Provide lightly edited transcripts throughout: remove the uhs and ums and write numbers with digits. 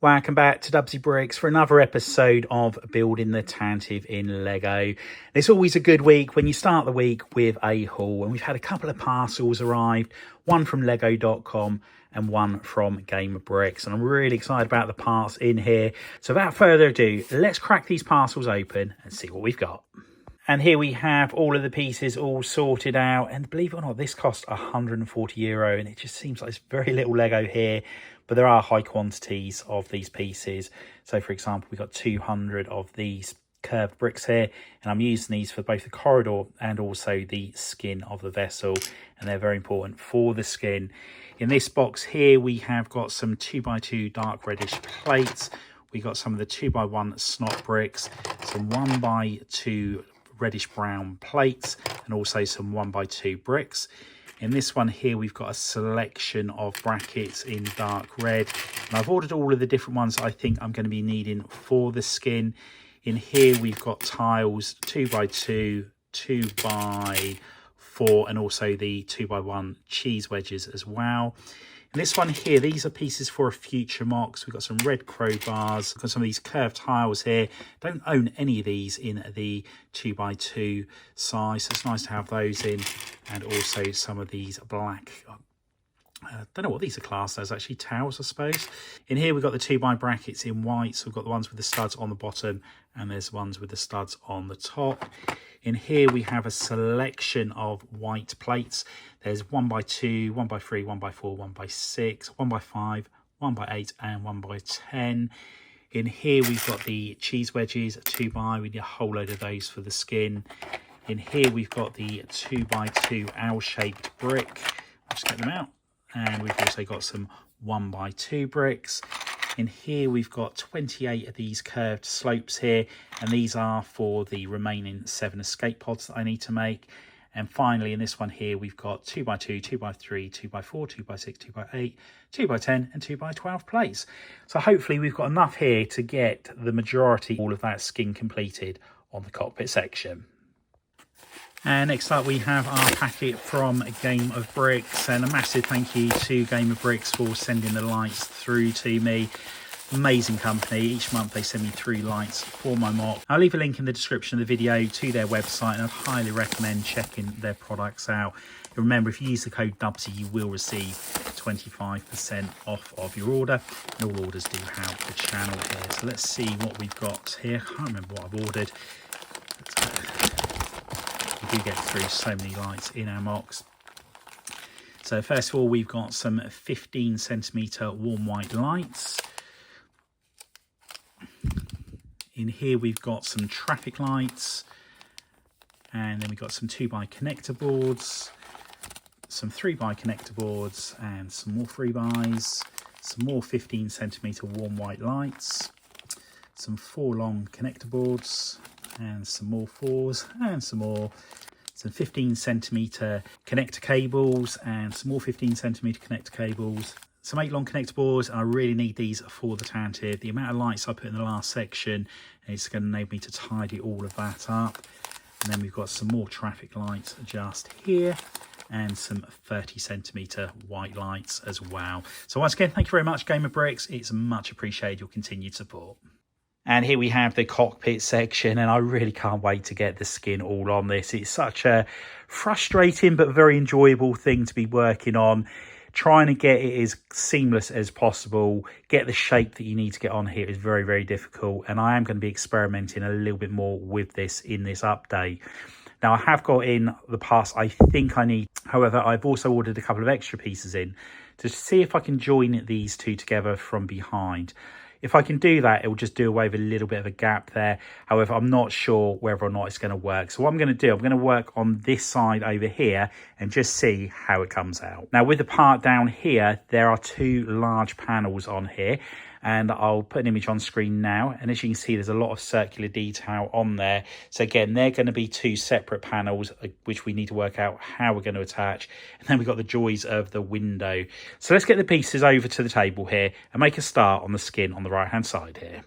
Welcome back to DUBBZI Bricks for another episode of Building the Tantive in Lego. It's always a good week when you start the week with a haul, and we've had a couple of parcels arrived, one from lego.com and one from DUBBZI, and I'm really excited about the parts in here. So without further ado, let's crack these parcels open and see what we've got. And here we have all of the pieces all sorted out, and believe it or not, this cost €140, and it just seems like there's very little Lego here, but there are high quantities of these pieces. So for example, we've got 200 of these curved bricks here, and I'm using these for both the corridor and also the skin of the vessel, and they're very important for the skin. In this box here, we have got some 2x2 dark reddish plates. We got some of the 2x1 snot bricks, some 1x2 reddish brown plates, and also some 1x2 bricks. In this one here, we've got a selection of brackets in dark red, and I've ordered all of the different ones I think I'm going to be needing for the skin. In here, we've got tiles 2x2, 2x4, and also the 2x1 cheese wedges as well. In this one here, these are pieces for a future mock. So we've got some red crowbars, we've got some of these curved tiles here. Don't own any of these in the 2x2 size, so it's nice to have those in. And also some of these black, I don't know what these are classed as, actually towels I suppose. In here we've got the 2x brackets in white, so we've got the ones with the studs on the bottom and there's ones with the studs on the top. In here we have a selection of white plates. There's 1x2, 1x3, 1x4, 1x6, 1x5, 1x8 and 1x10. In here we've got the cheese wedges, 2x, we need a whole load of those for the skin. In here we've got the 2x2 L-shaped brick. I'll just get them out. And we've also got some 1x2 bricks. In here we've got 28 of these curved slopes here, and these are for the remaining 7 escape pods that I need to make. And finally in this one here we've got 2x2, 2x3, 2x4, 2x6, 2x8, 2x10 and 2x12 plates. So hopefully we've got enough here to get the majority, all of that skin completed on the cockpit section. And next up we have our packet from DUBBZI, and a massive thank you to DUBBZI for sending the lights through to me. Amazing company. Each month they send me 3 lights for my mock. I'll leave a link in the description of the video to their website, and I'd highly recommend checking their products out. Remember, if you use the code DUBBZI, you will receive 25% off of your order, and all orders do have the channel here. So let's see what we've got here. I can't remember what I've ordered. We do get through so many lights in our mocks. So first of all, we've got some 15cm warm white lights. In here we've got some traffic lights, and then we've got some 2x connector boards, some 3x connector boards, and some more 3xs, some more 15cm warm white lights, some 4 long connector boards, and some more 4s, and some 15cm connector cables, and some more 15cm connector cables, some 8 long connector boards, and I really need these for the Tantive. The amount of lights I put in the last section is going to enable me to tidy all of that up. And then we've got some more traffic lights just here, and some 30cm white lights as well. So once again, thank you very much, DUBBZI. It's much appreciated, your continued support. And here we have the cockpit section, and I really can't wait to get the skin all on this. It's such a frustrating but very enjoyable thing to be working on. Trying to get it as seamless as possible, get the shape that you need to get on here is very, very difficult. And I am going to be experimenting a little bit more with this in this update. Now, I have got in the parts I think I need. However, I've also ordered a couple of extra pieces in to see if I can join these two together from behind. If I can do that, it will just do away with a little bit of a gap there. However, I'm not sure whether or not it's going to work. So what I'm going to do, I'm going to work on this side over here and just see how it comes out. Now, with the part down here, there are 2 large panels on here, and I'll put an image on screen now. And as you can see, there's a lot of circular detail on there. So again, they're going to be 2 separate panels, which we need to work out how we're going to attach. And then we've got the joys of the window. So let's get the pieces over to the table here and make a start on the skin on the right-hand side here.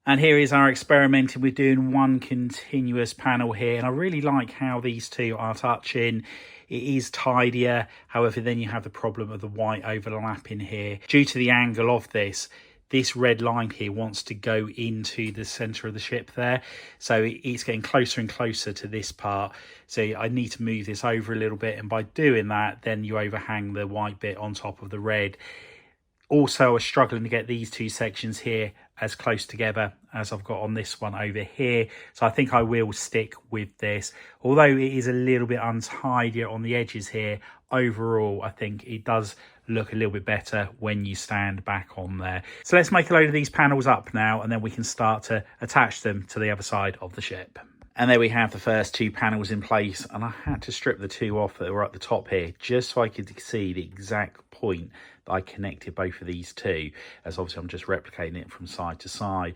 And here is our experimenting with doing 1 continuous panel here. And I really like how these 2 are touching. It is tidier. However, then you have the problem of the white overlap in here. Due to the angle of this, this red line here wants to go into the center of the ship there. So it's getting closer and closer to this part. So I need to move this over a little bit. And by doing that, then you overhang the white bit on top of the red. Also, I was struggling to get these two sections here as close together as I've got on this one over here. So I think I will stick with this. Although it is a little bit untidy on the edges here, overall, I think it does look a little bit better when you stand back on there. So let's make a load of these panels up now, and then we can start to attach them to the other side of the ship. And there we have the first two panels in place, and I had to strip the two off that were at the top here just so I could see the exact point that I connected both of these two, as obviously I'm just replicating it from side to side.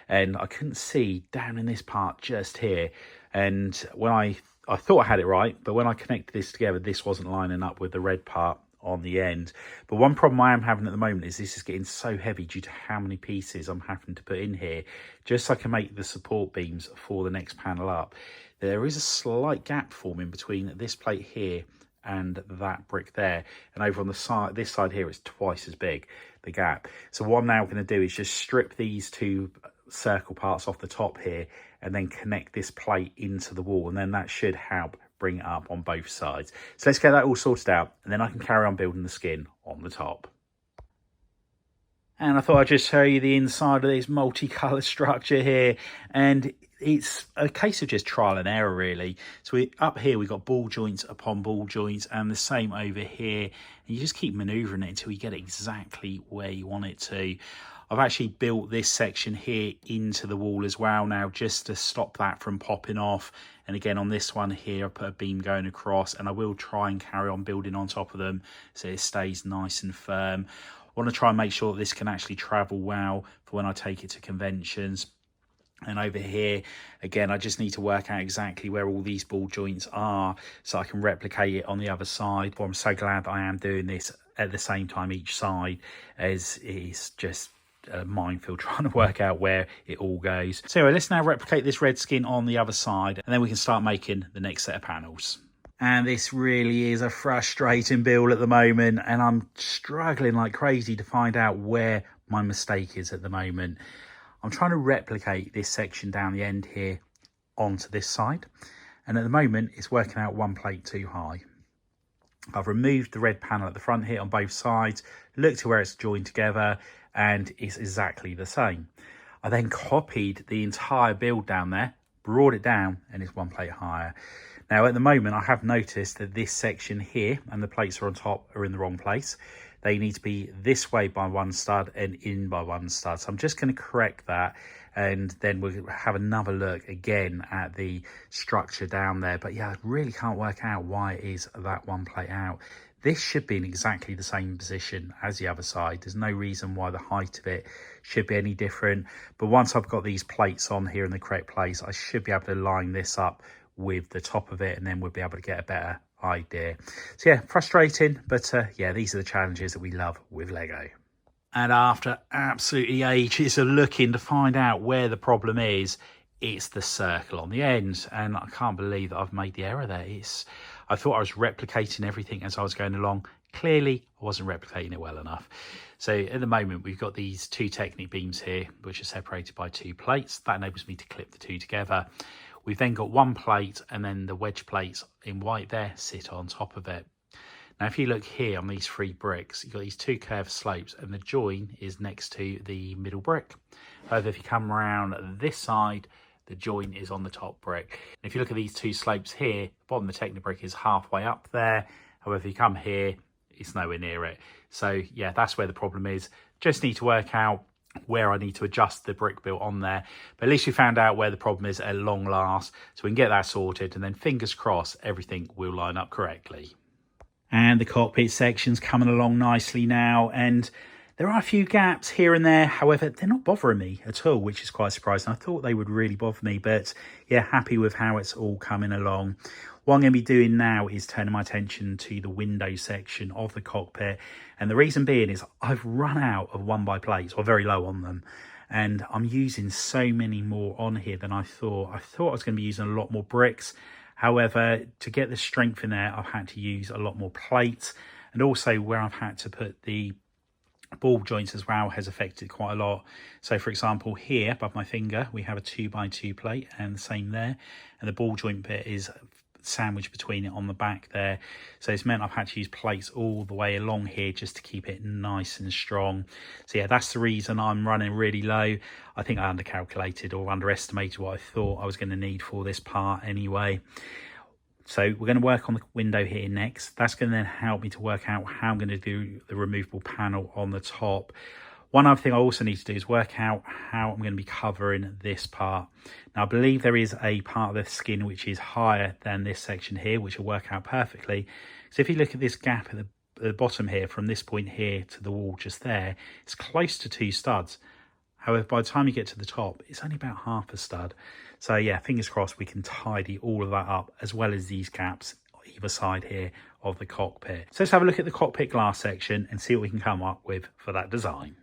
And I couldn't see down in this part just here, and when I thought I had it right, but when I connected this together, this wasn't lining up with the red part on the end. But one problem I am having at the moment is this is getting so heavy due to how many pieces I'm having to put in here, just so I can make the support beams for the next panel up. There is a slight gap forming between this plate here and that brick there, and over on the side, this side here, it's twice as big, the gap. So what I'm now going to do is just strip these two circle parts off the top here and then connect this plate into the wall, and then that should help bring it up on both sides. So let's get that all sorted out, and then I can carry on building the skin on the top. And I thought I'd just show you the inside of this multicolour structure here, and it's a case of just trial and error really. So up here we've got ball joints upon ball joints, and the same over here, and you just keep manoeuvring it until you get it exactly where you want it to. I've actually built this section here into the wall as well now, just to stop that from popping off. And again, on this one here, I put a beam going across, and I will try and carry on building on top of them so it stays nice and firm. I want to try and make sure that this can actually travel well for when I take it to conventions. And over here, again, I just need to work out exactly where all these ball joints are so I can replicate it on the other side. But I'm so glad that I am doing this at the same time each side, as it's just a minefield trying to work out where it all goes. So anyway, let's now replicate this red skin on the other side, and then we can start making the next set of panels. And this really is a frustrating build at the moment, and I'm struggling like crazy to find out where my mistake is at the moment. I'm trying to replicate this section down the end here onto this side, and at the moment it's working out one plate too high. I've removed the red panel at the front here on both sides, looked to where it's joined together, and it's exactly the same. I then copied the entire build down there, brought it down, and it's one plate higher. Now at the moment I have noticed that this section here and the plates are on top are in the wrong place. They need to be this way by one stud and in by one stud. So I'm just going to correct that, and then we'll have another look again at the structure down there. But yeah, I really can't work out why it is that one plate out. This should be in exactly the same position as the other side. There's no reason why the height of it should be any different. But once I've got these plates on here in the correct place, I should be able to line this up with the top of it, and then we'll be able to get a better idea. So yeah, frustrating, but yeah, these are the challenges that we love with Lego. And after absolutely ages of looking to find out where the problem is, it's the circle on the end, and I can't believe that I've made the error there. I thought I was replicating everything as I was going along. Clearly I wasn't replicating it well enough. So at the moment we've got these two Technic beams here which are separated by two plates. That enables me to clip the two together. We've then got one plate, and then the wedge plates in white there sit on top of it. Now if you look here on these three bricks, you've got these two curved slopes, and the join is next to the middle brick. However, if you come around this side, the join is on the top brick. And if you look at these two slopes here, the bottom of the Technic brick is halfway up there. However, if you come here, it's nowhere near it. So yeah, that's where the problem is. Just need to work out where I need to adjust the brick built on there. But at least we found out where the problem is at long last, so we can get that sorted, and then fingers crossed everything will line up correctly. And the cockpit section's coming along nicely now, and there are a few gaps here and there. However, they're not bothering me at all, which is quite surprising. I thought they would really bother me, but yeah, happy with how it's all coming along. What I'm going to be doing now is turning my attention to the window section of the cockpit. And the reason being is I've run out of 1x plates, or very low on them. And I'm using so many more on here than I thought. I thought I was going to be using a lot more bricks. However, to get the strength in there, I've had to use a lot more plates. And also where I've had to put the ball joints as well has affected quite a lot. So for example, here above my finger we have a 2x2 plate, and the same there, and the ball joint bit is sandwiched between it on the back there, so it's meant I've had to use plates all the way along here just to keep it nice and strong. So yeah, that's the reason I'm running really low. I think I undercalculated or underestimated what I thought I was going to need for this part anyway. So we're going to work on the window here next. That's going to then help me to work out how I'm going to do the removable panel on the top. One other thing I also need to do is work out how I'm going to be covering this part. Now I believe there is a part of the skin which is higher than this section here, which will work out perfectly. So if you look at this gap at the bottom here, from this point here to the wall just there, it's close to 2 studs. However, by the time you get to the top, it's only about half a stud. So yeah, fingers crossed we can tidy all of that up, as well as these gaps either side here of the cockpit. So let's have a look at the cockpit glass section and see what we can come up with for that design.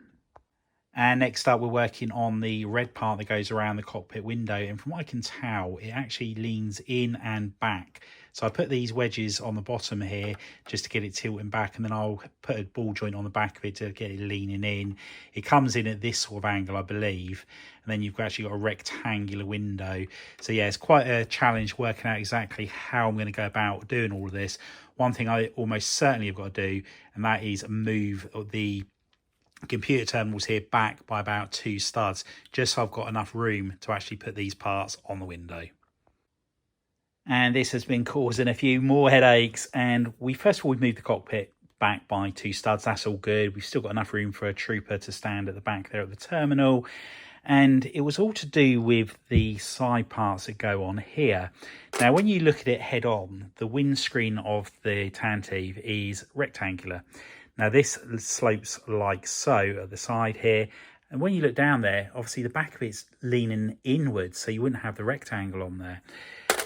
And next up, we're working on the red part that goes around the cockpit window. And from what I can tell, it actually leans in and back. So I put these wedges on the bottom here just to get it tilting back, and then I'll put a ball joint on the back of it to get it leaning in. It comes in at this sort of angle, I believe, and then you've actually got a rectangular window. So yeah, it's quite a challenge working out exactly how I'm going to go about doing all of this. One thing I almost certainly have got to do, and that is move the computer terminals here back by about 2 studs, just so I've got enough room to actually put these parts on the window. And this has been causing a few more headaches. And first of all, we moved the cockpit back by 2 studs. That's all good. We've still got enough room for a trooper to stand at the back there at the terminal. And it was all to do with the side parts that go on here. Now, when you look at it head on, the windscreen of the Tantive is rectangular. Now, this slopes like so at the side here. And when you look down there, obviously the back of it's leaning inwards, so you wouldn't have the rectangle on there.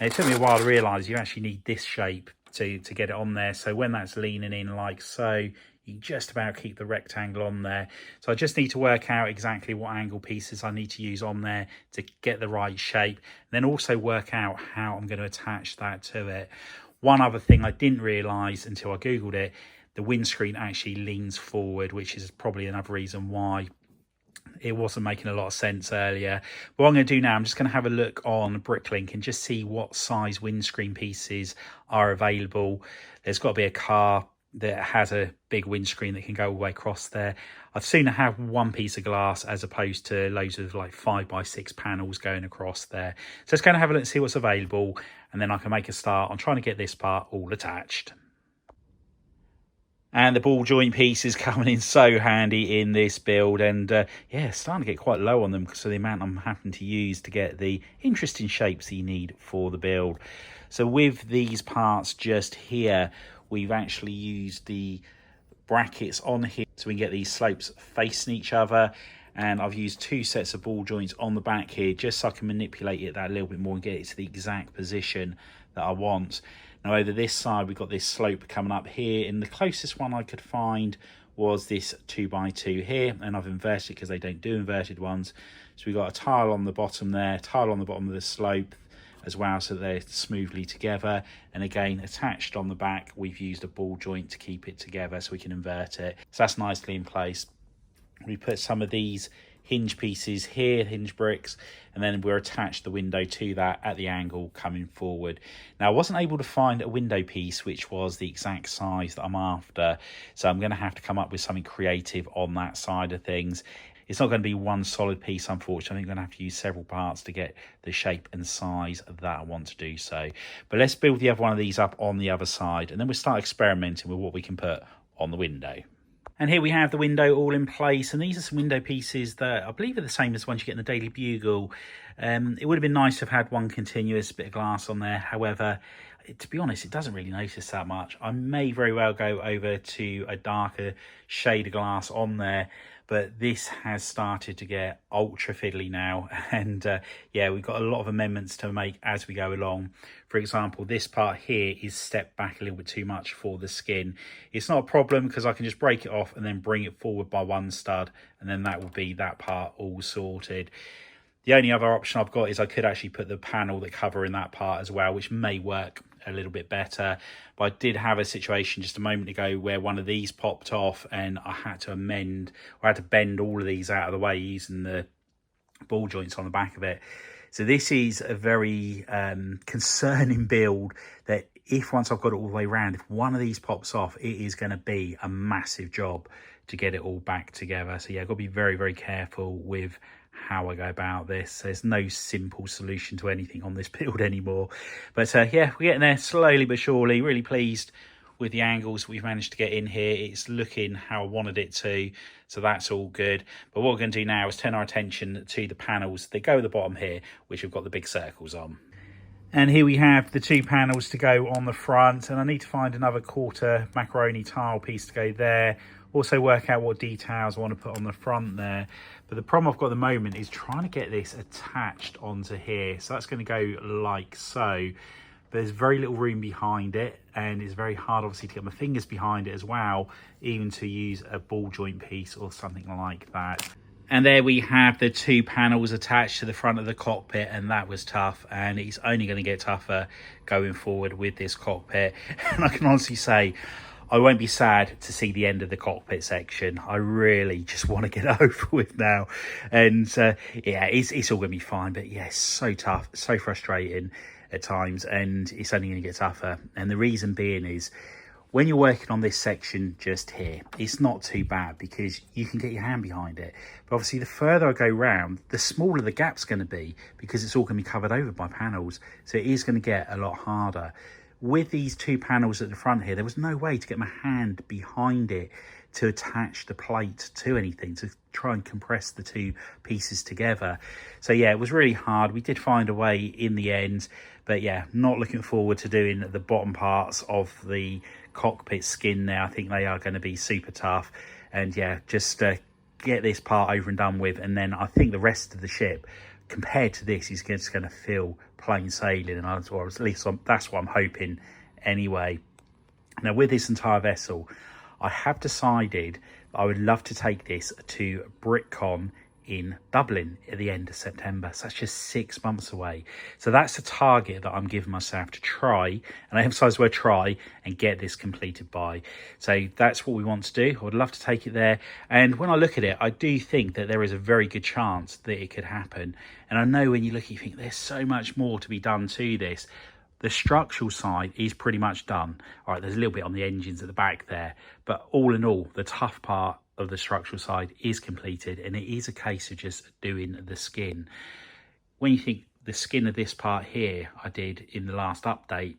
And it took me a while to realise you actually need this shape to get it on there. So when that's leaning in like so, you just about keep the rectangle on there. So I just need to work out exactly what angle pieces I need to use on there to get the right shape. And then also work out how I'm going to attach that to it. One other thing I didn't realise until I Googled it, the windscreen actually leans forward, which is probably another reason why it wasn't making a lot of sense earlier. But what I'm going to do now, I'm just going to have a look on Bricklink and just see what size windscreen pieces are available. There's got to be a car that has a big windscreen that can go all the way across there. I'd sooner have one piece of glass as opposed to loads of like 5x6 panels going across there. So let's go and have a look and see what's available, and then I can make a start on trying to get this part all attached. And the ball joint piece is coming in so handy in this build, and yeah, starting to get quite low on them because of the amount I'm having to use to get the interesting shapes that you need for the build. So with these parts just here, we've actually used the brackets on here so we can get these slopes facing each other, and I've used 2 sets of ball joints on the back here just so I can manipulate it that a little bit more and get it to the exact position that I want. Now over this side, we've got this slope coming up here, and the closest one I could find was this 2x2 here, and I've inverted it because they don't do inverted ones. So we've got a tile on the bottom there, tile on the bottom of the slope as well, so they're smoothly together. And again, attached on the back, we've used a ball joint to keep it together so we can invert it. So that's nicely in place. We put some of these hinge pieces here, hinge bricks, and then we're attached the window to that at the angle coming forward. Now I wasn't able to find a window piece which was the exact size that I'm after, so I'm going to have to come up with something creative on that side of things. It's not going to be one solid piece, unfortunately. I'm going to have to use several parts to get the shape and size that I want to do so. But let's build the other one of these up on the other side, and then we'll start experimenting with what we can put on the window. And here we have the window all in place, and these are some window pieces that I believe are the same as ones you get in the Daily Bugle. It would have been nice to have had one continuous bit of glass on there. However, to be honest, it doesn't really notice that much. I may very well go over to a darker shade of glass on there, but this has started to get ultra fiddly now. And yeah, we've got a lot of amendments to make as we go along. For example, this part here is stepped back a little bit too much for the skin. It's not a problem because I can just break it off and then bring it forward by 1 stud, and then that will be that part all sorted. The only other option I've got is I could actually put the panel that cover in that part as well, which may work a little bit better. But I did have a situation just a moment ago where one of these popped off and I had to amend, or I had to bend all of these out of the way using the ball joints on the back of it. So this is a very concerning build, that if once I've got it all the way around, if one of these pops off, it is going to be a massive job to get it all back together. So yeah, I've got to be very, very careful with how I go about this. There's no simple solution to anything on this build anymore. But yeah, we're getting there slowly but surely. Really pleased with the angles we've managed to get in here. It's looking how I wanted it to, so that's all good. But what we're going to do now is turn our attention to the panels. They go at the bottom here, which have got the big circles on. And here we have the 2 panels to go on the front, and I need to find another quarter macaroni tile piece to go there. Also work out what details I want to put on the front there. But the problem I've got at the moment is trying to get this attached onto here. So that's going to go like so. There's very little room behind it, and it's very hard obviously to get my fingers behind it as well, even to use a ball joint piece or something like that. And there we have the 2 panels attached to the front of the cockpit, and that was tough, and it's only going to get tougher going forward with this cockpit. And I can honestly say I won't be sad to see the end of the cockpit section. I really just want to get it over with now. And yeah, it's all going to be fine, but yeah, it's so tough, so frustrating at times, and it's only going to get tougher. And the reason being is, when you're working on this section just here, it's not too bad because you can get your hand behind it. But obviously the further I go round, the smaller the gap's going to be, because it's all going to be covered over by panels. So it is going to get a lot harder. With these 2 panels at the front here, there was no way to get my hand behind it to attach the plate to anything, to try and compress the 2 pieces together. So yeah, it was really hard. We did find a way in the end, but yeah, not looking forward to doing the bottom parts of the cockpit skin now. I think they are going to be super tough. And yeah, just get this part over and done with, and then I think the rest of the ship compared to this is just going to feel plain sailing, or at least that's what I'm hoping anyway. Now with this entire vessel, I have decided I would love to take this to Brickcon in Dublin at the end of September. So that's just 6 months away. So that's a target that I'm giving myself to try, and I emphasize the word try, and get this completed by. So that's what we want to do. I would love to take it there. And when I look at it, I do think that there is a very good chance that it could happen. And I know when you look, you think there's so much more to be done to this. The structural side is pretty much done. All right, there's a little bit on the engines at the back there, but all in all, the tough part of the structural side is completed, and it is a case of just doing the skin. When you think the skin of this part here I did in the last update,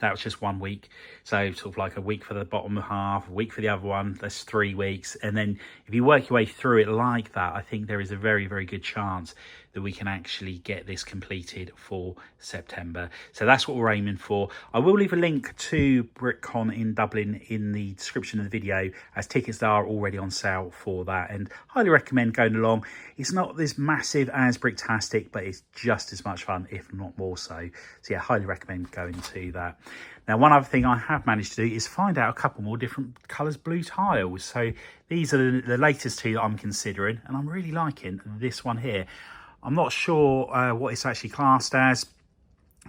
that was just 1 week. So sort of like a week for the bottom half, a week for the other one, that's 3 weeks. And then if you work your way through it like that, I think there is a very, very good chance that we can actually get this completed for September. So that's what we're aiming for. I will leave a link to Brickcon in Dublin in the description of the video, as tickets are already on sale for that, and highly recommend going along. It's not as massive as Bricktastic, but it's just as much fun, if not more so. So yeah, highly recommend going to that. Now, one other thing I have managed to do is find out a couple more different colours blue tiles. So these are the latest 2 that I'm considering, and I'm really liking this one here. I'm not sure what it's actually classed as,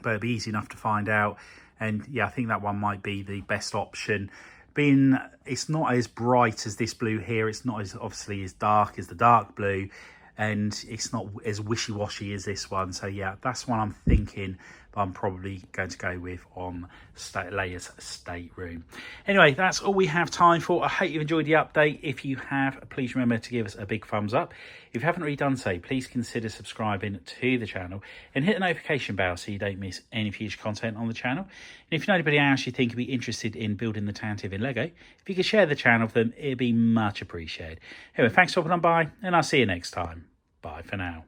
but it'll be easy enough to find out. And yeah, I think that one might be the best option. Being it's not as bright as this blue here, it's not as obviously as dark as the dark blue, and it's not as wishy-washy as this one. So yeah, that's one I'm thinking I'm probably going to go with on Leia's stateroom. Anyway, that's all we have time for. I hope you enjoyed the update. If you have, please remember to give us a big thumbs up. If you haven't already done so, please consider subscribing to the channel and hit the notification bell so you don't miss any future content on the channel. And if you know anybody else you think would be interested in building the Tantive in Lego, if you could share the channel with them, it'd be much appreciated. Anyway, thanks for stopping on by, and I'll see you next time. Bye for now.